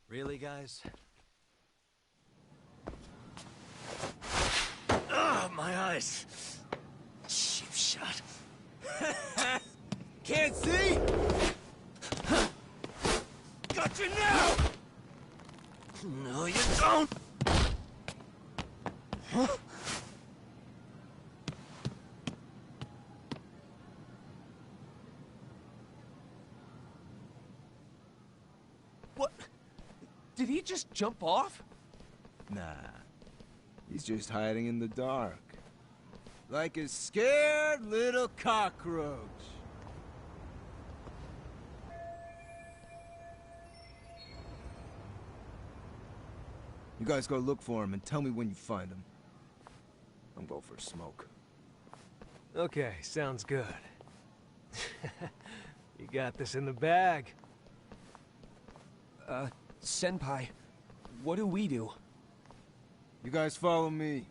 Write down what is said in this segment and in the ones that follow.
Really, guys? Ugh, my eyes! Cheap shot. Can't see? Got you now! No, you don't! Huh? What? Did he just jump off? Nah. He's just hiding in the dark. Like a scared little cockroach. You guys go look for him and tell me when you find him. I'm going for a smoke. Okay, sounds good. You got this in the bag. Senpai, what do we do? You guys follow me.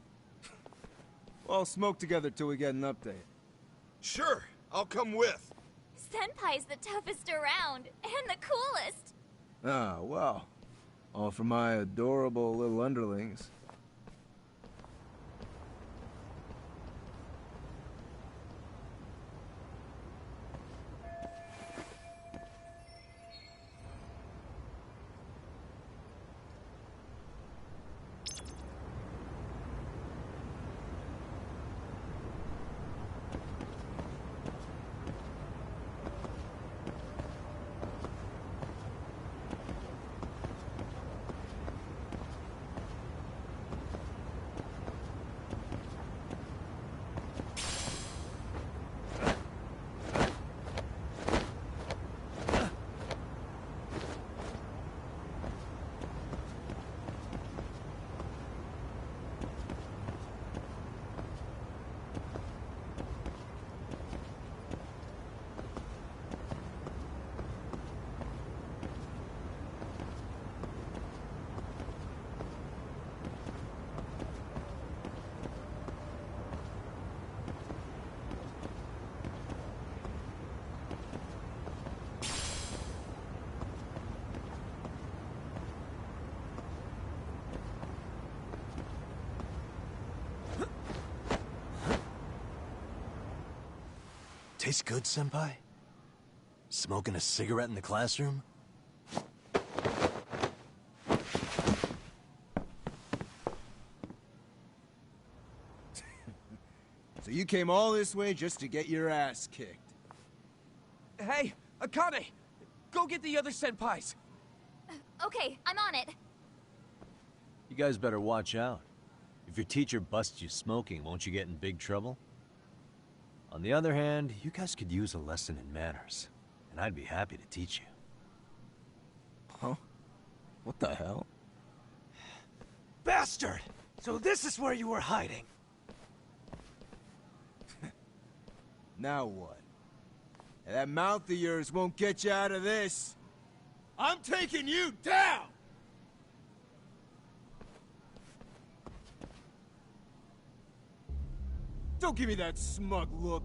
We'll all smoke together till we get an update. Sure, I'll come with. Senpai's the toughest around, and the coolest. Ah, well. All for my adorable little underlings. Tastes good, Senpai? Smoking a cigarette in the classroom? So you came all this way just to get your ass kicked. Hey, Akane! Go get the other senpais! Okay, I'm on it. You guys better watch out. If your teacher busts you smoking, won't you get in big trouble? On the other hand, you guys could use a lesson in manners, and I'd be happy to teach you. Huh? What the hell? Bastard! So this is where you were hiding. Now what? That mouth of yours won't get you out of this. I'm taking you down! Don't give me that smug look.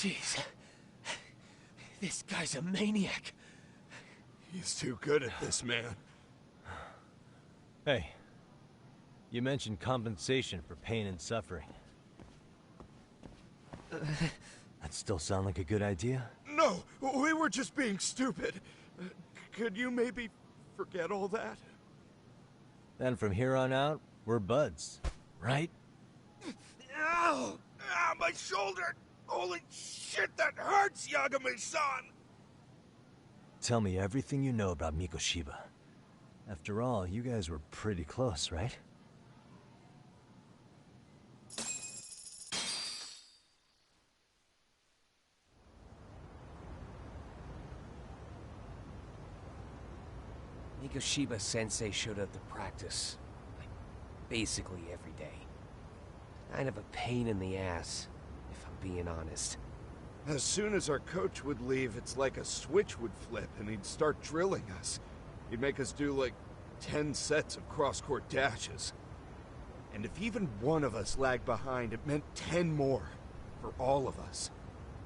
Jeez. This guy's a maniac. He's too good at this, man. Hey, you mentioned compensation for pain and suffering. That still sound like a good idea? No, we were just being stupid. Could you maybe forget all that? Then from here on out, we're buds, right? Ow! Ah, my shoulder! Holy shit, that hurts, Yagami-san! Tell me everything you know about Mikoshiba. After all, you guys were pretty close, right? Mikoshiba Sensei showed up to practice, like, basically every day. Kind of a pain in the ass, if I'm being honest. As soon as our coach would leave, it's like a switch would flip and he'd start drilling us. He'd make us do like 10 sets of cross-court dashes. And if even one of us lagged behind, it meant 10 more for all of us.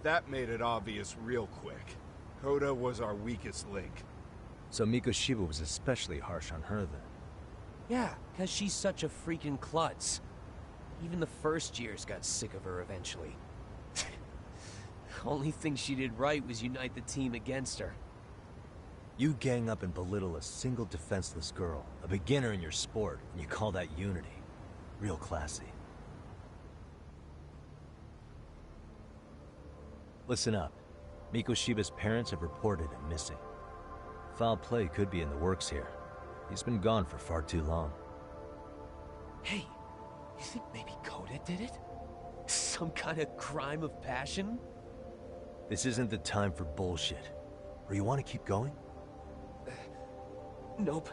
That made it obvious real quick. Hoda was our weakest link. So Mikoshiba was especially harsh on her then. Yeah, because she's such a freaking klutz. Even the first years got sick of her eventually. Only thing she did right was unite the team against her. You gang up and belittle a single defenseless girl, a beginner in your sport, and you call that unity. Real classy. Listen up. Mikoshiba's parents have reported him missing. Foul play could be in the works here. He's been gone for far too long. Hey, you think maybe Koda did it? Some kind of crime of passion? This isn't the time for bullshit. Or you want to keep going? Nope.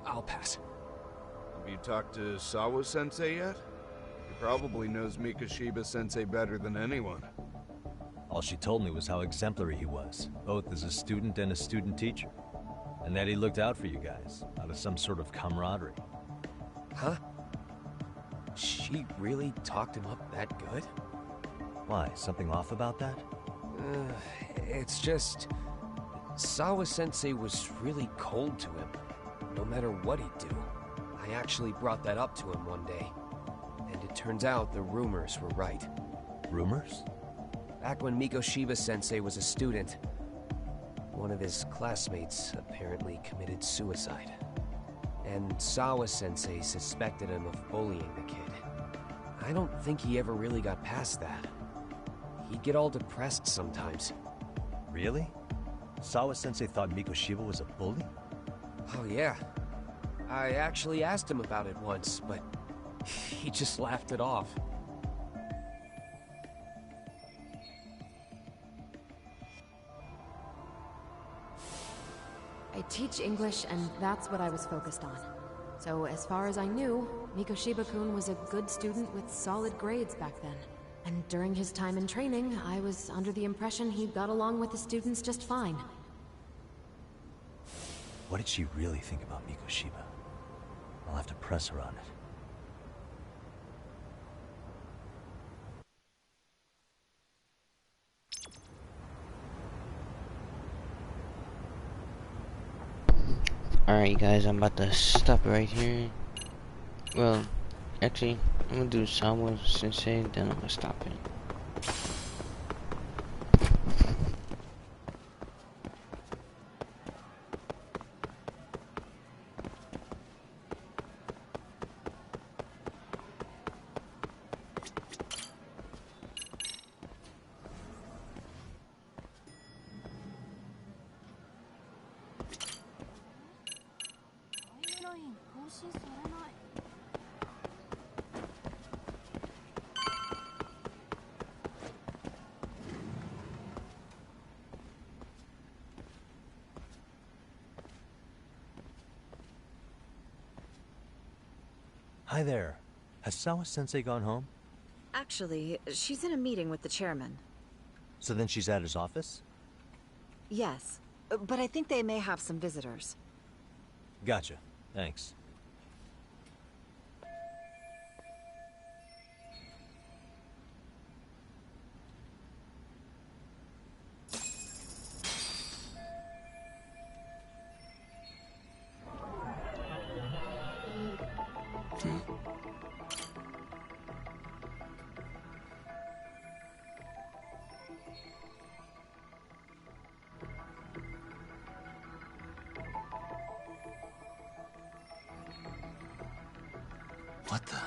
I'll pass. Have you talked to Sawa-sensei yet? He probably knows Mikoshiba-sensei better than anyone. All she told me was how exemplary he was, both as a student and a student teacher. And that he looked out for you guys, out of some sort of camaraderie. Huh? She really talked him up that good? Why, something off about that? It's just... Sawa-sensei was really cold to him, no matter what he'd do. I actually brought that up to him one day. And it turns out the rumors were right. Rumors? Back when Mikoshiba-sensei was a student, one of his classmates apparently committed suicide. And Sawa-sensei suspected him of bullying the kid. I don't think he ever really got past that. He'd get all depressed sometimes. Really? Sawa-sensei thought Mikoshiba was a bully? Oh yeah. I actually asked him about it once, but he just laughed it off. I teach English, and that's what I was focused on. So as far as I knew, Mikoshiba-kun was a good student with solid grades back then. And during his time in training, I was under the impression he got along with the students just fine. What did she really think about Mikoshiba? I'll have to press her on it. Alright guys, I'm about to stop right here. Well, actually, I'm gonna do Sawa-sensei, then I'm gonna stop it. Hi there. Has Sawa-sensei gone home? Actually, she's in a meeting with the chairman. So then she's at his office? Yes, but I think they may have some visitors. Gotcha. Thanks. What the?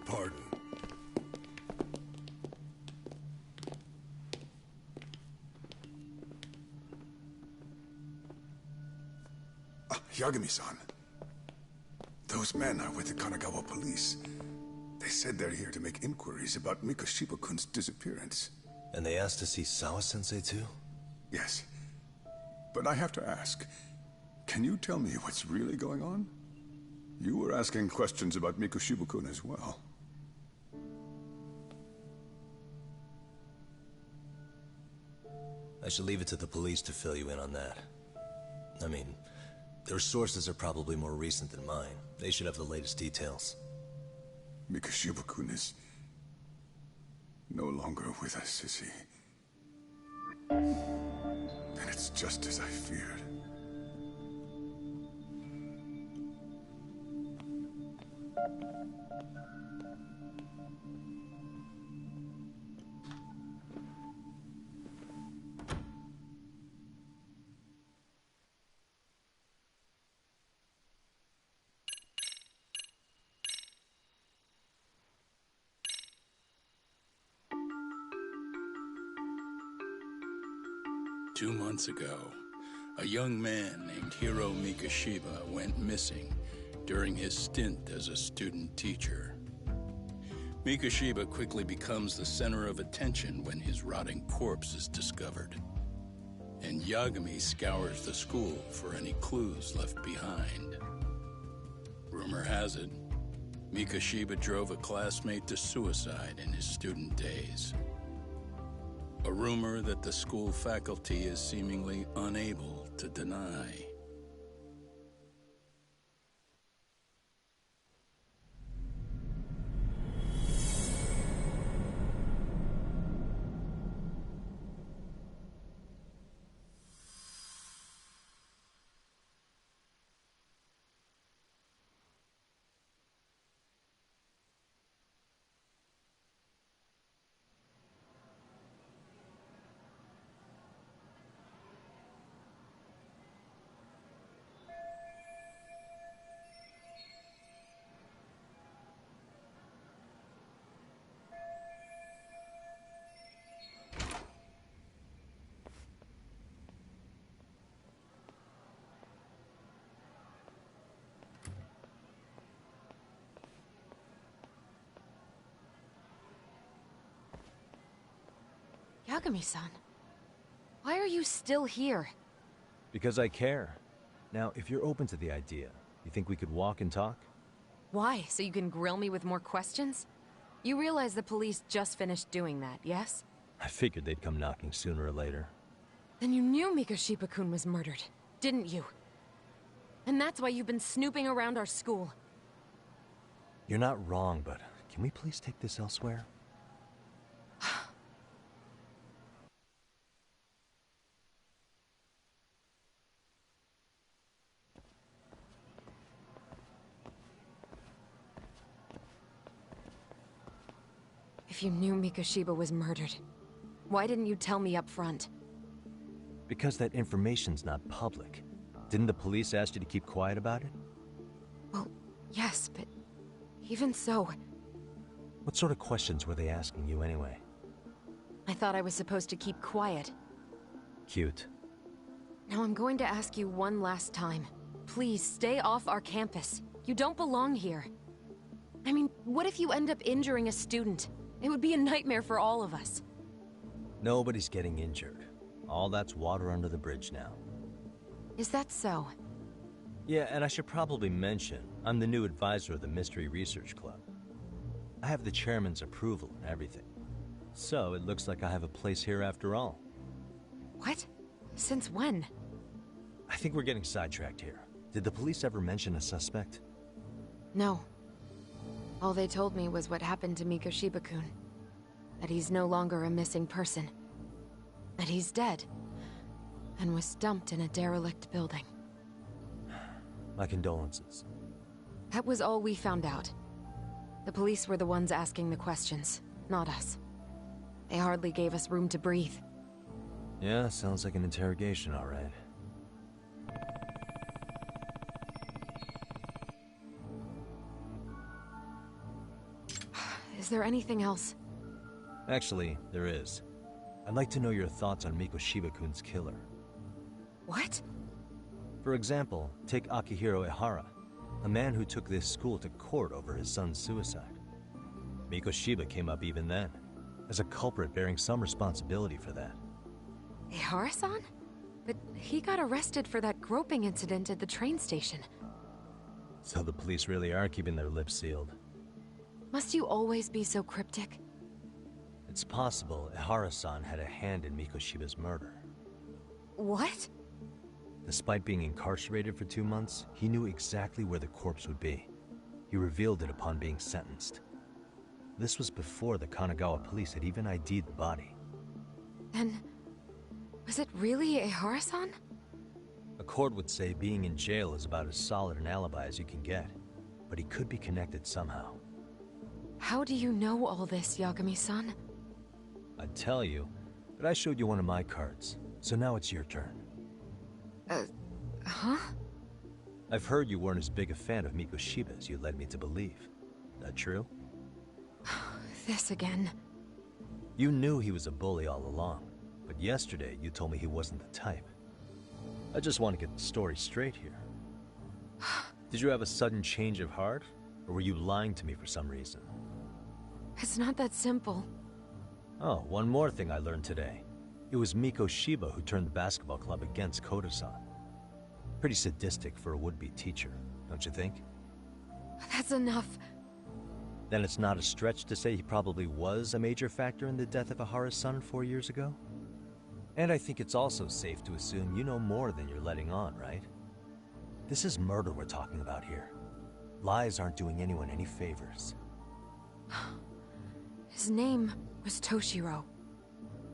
Pardon. Yagami-san. Those men are with the Kanagawa police. They said they're here to make inquiries about Mikoshiba-kun's disappearance. And they asked to see Sawa-sensei too? Yes. But I have to ask, can you tell me what's really going on? You were asking questions about Mikoshiba-kun as well. I should leave it to the police to fill you in on that. I mean, their sources are probably more recent than mine. They should have the latest details. Mikoshiba-kun is no longer with us, is he? And it's just as I feared. Two months ago, a young man named Hiro Mikoshiba went missing during his stint as a student teacher. Mikoshiba quickly becomes the center of attention when his rotting corpse is discovered. And Yagami scours the school for any clues left behind. Rumor has it, Mikoshiba drove a classmate to suicide in his student days. A rumor that the school faculty is seemingly unable to deny. Yagami-san, why are you still here? Because I care. Now, if you're open to the idea, you think we could walk and talk? Why? So you can grill me with more questions? You realize the police just finished doing that, yes? I figured they'd come knocking sooner or later. Then you knew Mikoshiba-kun was murdered, didn't you? And that's why you've been snooping around our school. You're not wrong, but can we please take this elsewhere? If you knew Mikoshiba was murdered, why didn't you tell me up front? Because that information's not public. Didn't the police ask you to keep quiet about it? Well, yes, but even so... What sort of questions were they asking you anyway? I thought I was supposed to keep quiet. Cute. Now I'm going to ask you one last time. Please, stay off our campus. You don't belong here. I mean, what if you end up injuring a student? It would be a nightmare for all of us. Nobody's getting injured. All that's water under the bridge now. Is that so? Yeah, and I should probably mention, I'm the new advisor of the Mystery Research Club. I have the chairman's approval and everything. So it looks like I have a place here after all. What? Since when? I think we're getting sidetracked here. Did the police ever mention a suspect? No. All they told me was what happened to Mikoshiba-kun. That he's no longer a missing person. That he's dead. And was dumped in a derelict building. My condolences. That was all we found out. The police were the ones asking the questions, not us. They hardly gave us room to breathe. Yeah, sounds like an interrogation, all right. Is there anything else? Actually, there is. I'd like to know your thoughts on Mikoshiba-kun's killer. What? For example, take Akihiro Ehara, a man who took this school to court over his son's suicide. Mikoshiba came up even then, as a culprit bearing some responsibility for that. Ehara-san? But he got arrested for that groping incident at the train station. So the police really are keeping their lips sealed. Must you always be so cryptic? It's possible Ehara-san had a hand in Mikoshiba's murder. What? Despite being incarcerated for 2 months, he knew exactly where the corpse would be. He revealed it upon being sentenced. This was before the Kanagawa police had even ID'd the body. Then... was it really Ehara-san? A court would say being in jail is about as solid an alibi as you can get, but he could be connected somehow. How do you know all this, Yagami-san? I'd tell you, but I showed you one of my cards, so now it's your turn. Huh? I've heard you weren't as big a fan of Mikoshiba as you led me to believe. That true? This again. You knew he was a bully all along, but yesterday you told me he wasn't the type. I just want to get the story straight here. Did you have a sudden change of heart, or were you lying to me for some reason? It's not that simple. Oh, one more thing I learned today. It was Mikoshiba who turned the basketball club against Kodo-san. Pretty sadistic for a would-be teacher, don't you think? That's enough. Then it's not a stretch to say he probably was a major factor in the death of Ehara's son 4 years ago? And I think it's also safe to assume you know more than you're letting on, right? This is murder we're talking about here. Lies aren't doing anyone any favors. His name was Toshiro.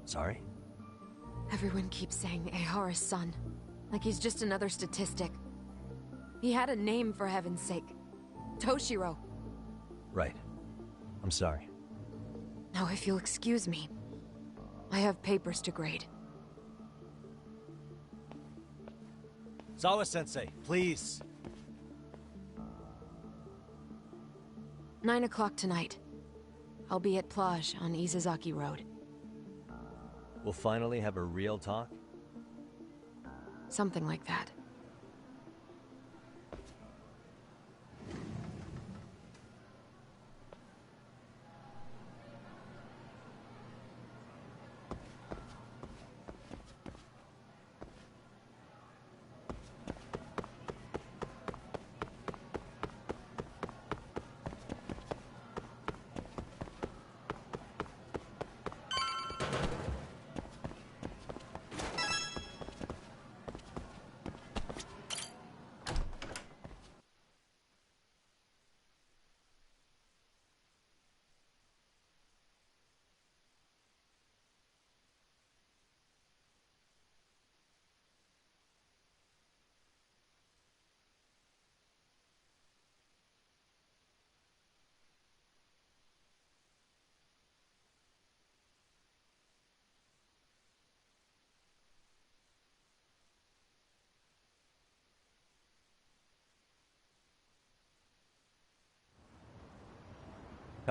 Sorry? Everyone keeps saying Ehara's son, like he's just another statistic. He had a name, for heaven's sake. Toshiro. Right. I'm sorry. Now, if you'll excuse me, I have papers to grade. Sawa-sensei, please. 9 o'clock tonight. I'll be at Plage on Izazaki Road. We'll finally have a real talk? Something like that.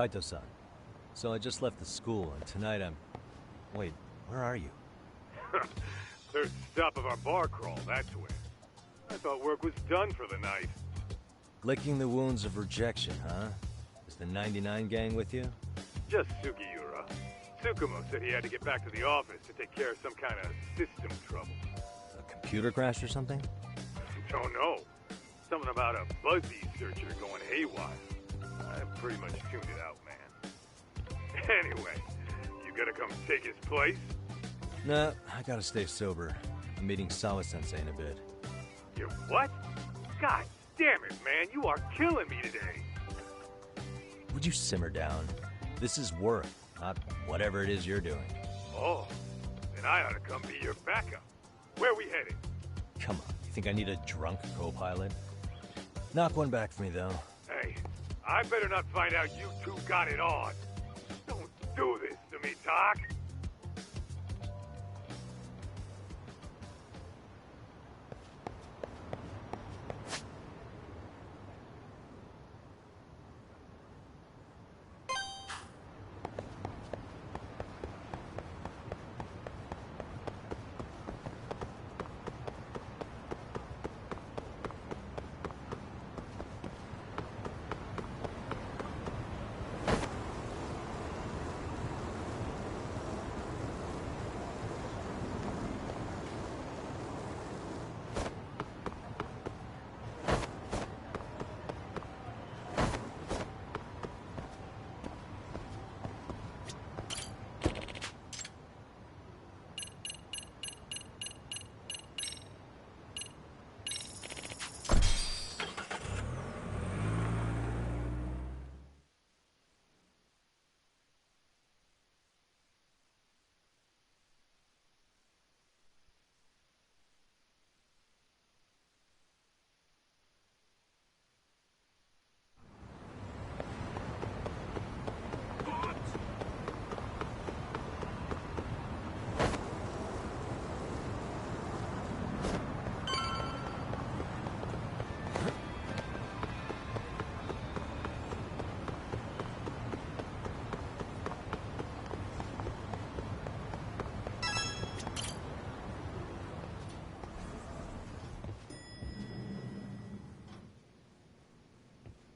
Kaito-san. So I just left the school, and tonight I'm... Wait, where are you? Third stop of our bar crawl, that's where. I thought work was done for the night. Licking the wounds of rejection, huh? Is the 99 gang with you? Just Sugiura. Tsukumo said he had to get back to the office to take care of some kind of system trouble. A computer crash or something? Don't know. Something about a Buzzy searcher going haywire. I pretty much tuned it out, man. Anyway, you gonna come take his place? Nah, I gotta stay sober. I'm meeting Sawa-sensei in a bit. You what? God damn it, man, you are killing me today. Would you simmer down? This is work, not whatever it is you're doing. Oh, then I ought to come be your backup. Where we headed? Come on, you think I need a drunk co-pilot? Knock one back for me, though. Hey, I better not find out you two got it on. Don't do this to me, Doc.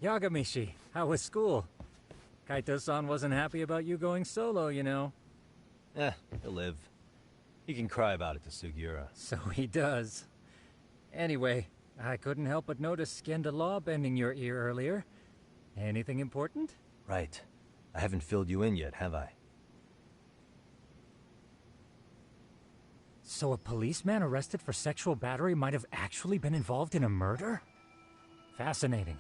Yagamishi, how was school? Kaito-san wasn't happy about you going solo, you know. He'll live. He can cry about it to Sugiura. So he does. Anyway, I couldn't help but notice Skenda Law bending your ear earlier. Anything important? Right. I haven't filled you in yet, have I? So a policeman arrested for sexual battery might have actually been involved in a murder? Fascinating,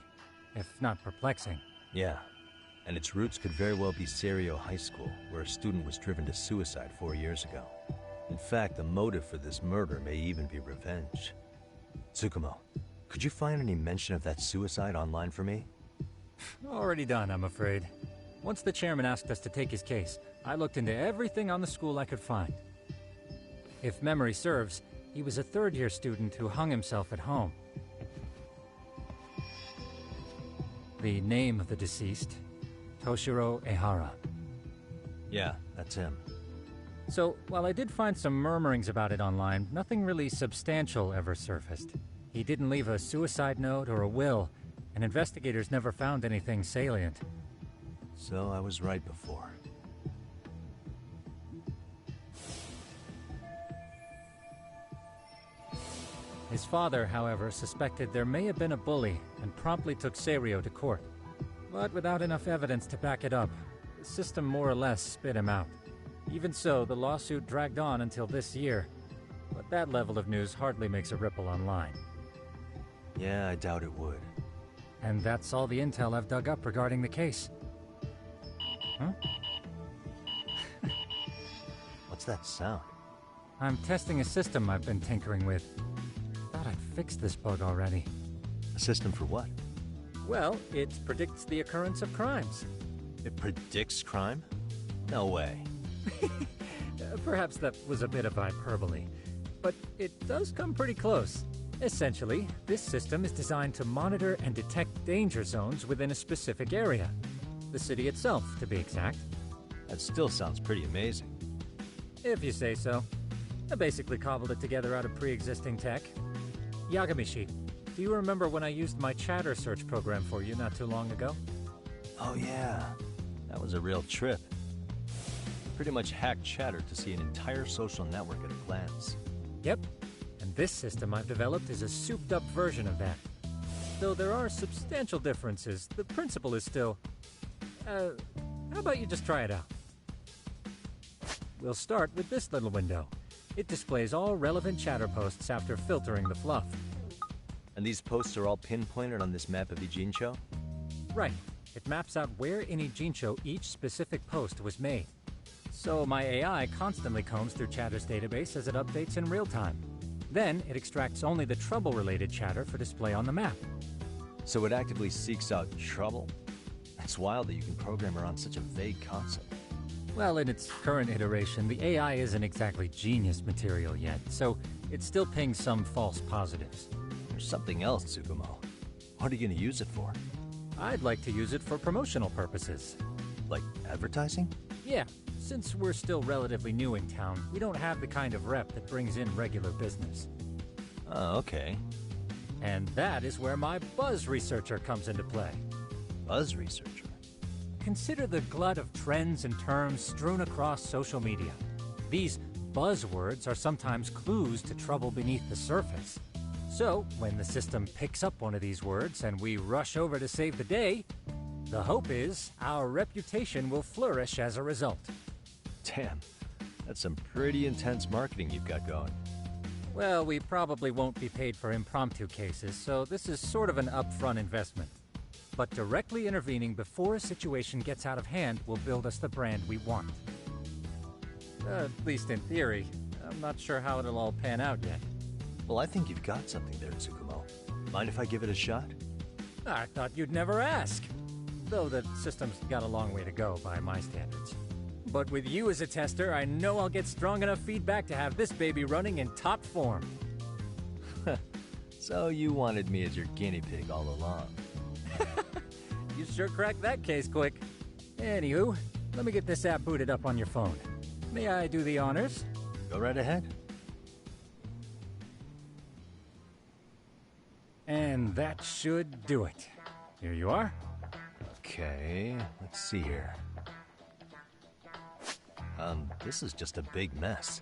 if not perplexing. Yeah, and its roots could very well be Serio High School, where a student was driven to suicide 4 years ago. In fact, the motive for this murder may even be revenge. Tsukumo, could you find any mention of that suicide online for me? Already done, I'm afraid. Once the chairman asked us to take his case, I looked into everything on the school I could find. If memory serves, he was a third-year student who hung himself at home. The name of the deceased, Toshiro Ehara. Yeah, that's him. So, while I did find some murmurings about it online, nothing really substantial ever surfaced. He didn't leave a suicide note or a will, and investigators never found anything salient. So I was right before. His father, however, suspected there may have been a bully and promptly took Serio to court. But without enough evidence to back it up, the system more or less spit him out. Even so, the lawsuit dragged on until this year. But that level of news hardly makes a ripple online. Yeah, I doubt it would. And that's all the intel I've dug up regarding the case. Huh? What's that sound? I'm testing a system I've been tinkering with. Thought I'd fixed this bug already. A system for what? Well, it predicts the occurrence of crimes. It predicts crime? No way. Perhaps that was a bit of hyperbole, but it does come pretty close. Essentially, this system is designed to monitor and detect danger zones within a specific area. the city itself, to be exact. That still sounds pretty amazing. If you say so. I basically cobbled it together out of pre-existing tech. Yagamishi, do you remember when I used my chatter search program for you not too long ago? Oh yeah, that was a real trip. Pretty much hacked Chatter to see an entire social network at a glance. Yep, and this system I've developed is a souped-up version of that. Though there are substantial differences, the principle is still... how about you just try it out? We'll start with this little window. It displays all relevant chatter posts after filtering the fluff. And these posts are all pinpointed on this map of Ijincho? Right. It maps out where in Ijincho each specific post was made. So my AI constantly combs through Chatter's database as it updates in real time. Then it extracts only the trouble-related chatter for display on the map. So it actively seeks out trouble? It's wild that you can program around such a vague concept. Well, in its current iteration, the AI isn't exactly genius material yet, so it still pings some false positives. There's something else, Tsukumo. What are you going to use it for? I'd like to use it for promotional purposes. Like advertising? Yeah, since we're still relatively new in town, we don't have the kind of rep that brings in regular business. Oh, okay. And that is where my buzz researcher comes into play. Buzz researcher? Consider the glut of trends and terms strewn across social media. These buzzwords are sometimes clues to trouble beneath the surface. So, when the system picks up one of these words and we rush over to save the day, the hope is our reputation will flourish as a result. Damn, that's some pretty intense marketing you've got going. Well, we probably won't be paid for impromptu cases, so this is sort of an upfront investment. But directly intervening before a situation gets out of hand will build us the brand we want. At least in theory. I'm not sure how it'll all pan out yet. Well, I think you've got something there, Tsukumo. Mind if I give it a shot? I thought you'd never ask. Though the system's got a long way to go by my standards. But with you as a tester, I know I'll get strong enough feedback to have this baby running in top form. So you wanted me as your guinea pig all along. You sure cracked that case quick. Anywho, let me get this app booted up on your phone. May I do the honors? Go right ahead. And that should do it. Here you are. Okay, let's see here. This is just a big mess.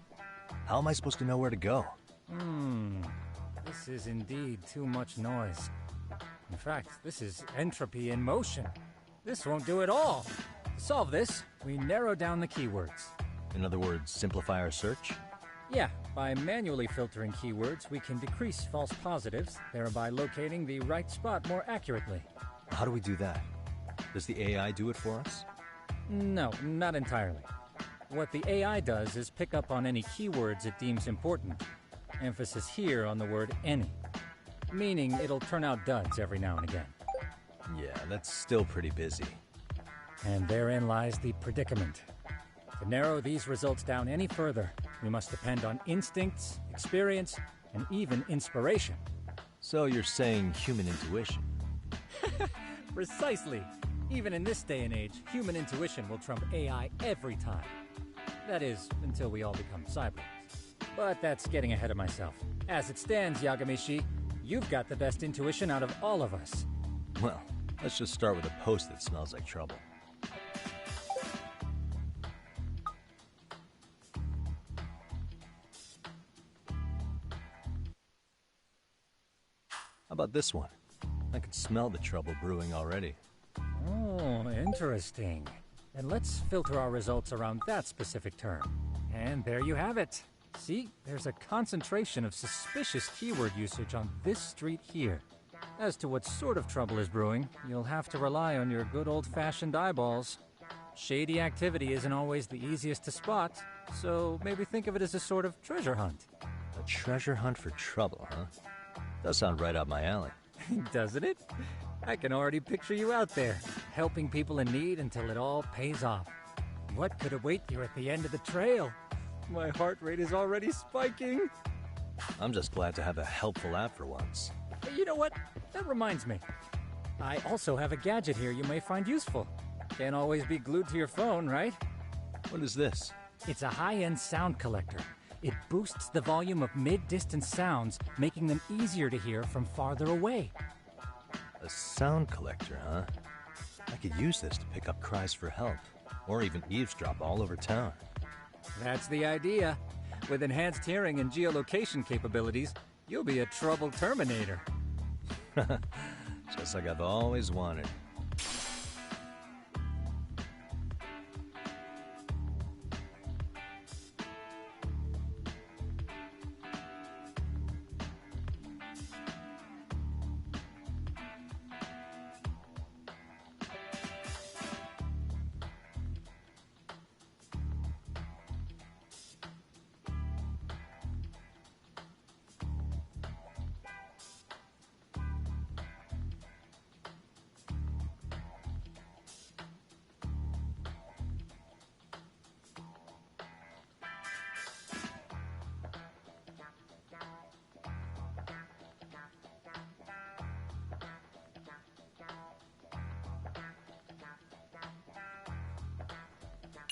How am I supposed to know where to go? This is indeed too much noise. In fact, this is entropy in motion. This won't do it all. To solve this, we narrow down the keywords. In other words, simplify our search? Yeah, by manually filtering keywords, we can decrease false positives, thereby locating the right spot more accurately. How do we do that? Does the AI do it for us? No, not entirely. What the AI does is pick up on any keywords it deems important. Emphasis here on the word any. Meaning it'll turn out duds every now and again. Yeah, that's still pretty busy. And therein lies the predicament. To narrow these results down any further, we must depend on instincts, experience, and even inspiration. So you're saying human intuition? Precisely. Even in this day and age, human intuition will trump AI every time. That is, until we all become cyborgs. But that's getting ahead of myself. As it stands, Yagamishi, you've got the best intuition out of all of us. Well, let's just start with a post that smells like trouble. How about this one? I can smell the trouble brewing already. Oh, interesting. And let's filter our results around that specific term. And there you have it. See, there's a concentration of suspicious keyword usage on this street here. As to what sort of trouble is brewing, you'll have to rely on your good old-fashioned eyeballs. Shady activity isn't always the easiest to spot, so maybe think of it as a sort of treasure hunt. A treasure hunt for trouble, huh? Does sound right up my alley. Doesn't it? I can already picture you out there, helping people in need until it all pays off. What could await you at the end of the trail? My heart rate is already spiking. I'm just glad to have a helpful app for once. You know what? That reminds me. I also have a gadget here you may find useful. Can't always be glued to your phone, right? What is this? It's a high-end sound collector. It boosts the volume of mid-distance sounds, making them easier to hear from farther away. A sound collector, huh? I could use this to pick up cries for help, or even eavesdrop all over town. That's the idea. With enhanced hearing and geolocation capabilities, you'll be a trouble terminator. Just like I've always wanted.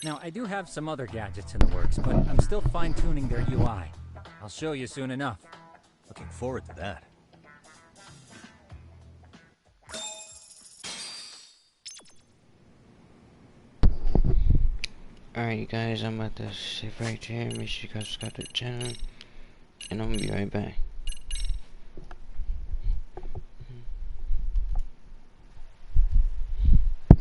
Now, I do have some other gadgets in the works, but I'm still fine-tuning their UI. I'll show you soon enough. Looking forward to that. Alright, you guys, I'm about to save right here. Make sure you guys subscribe to the channel, and I'm gonna be right back.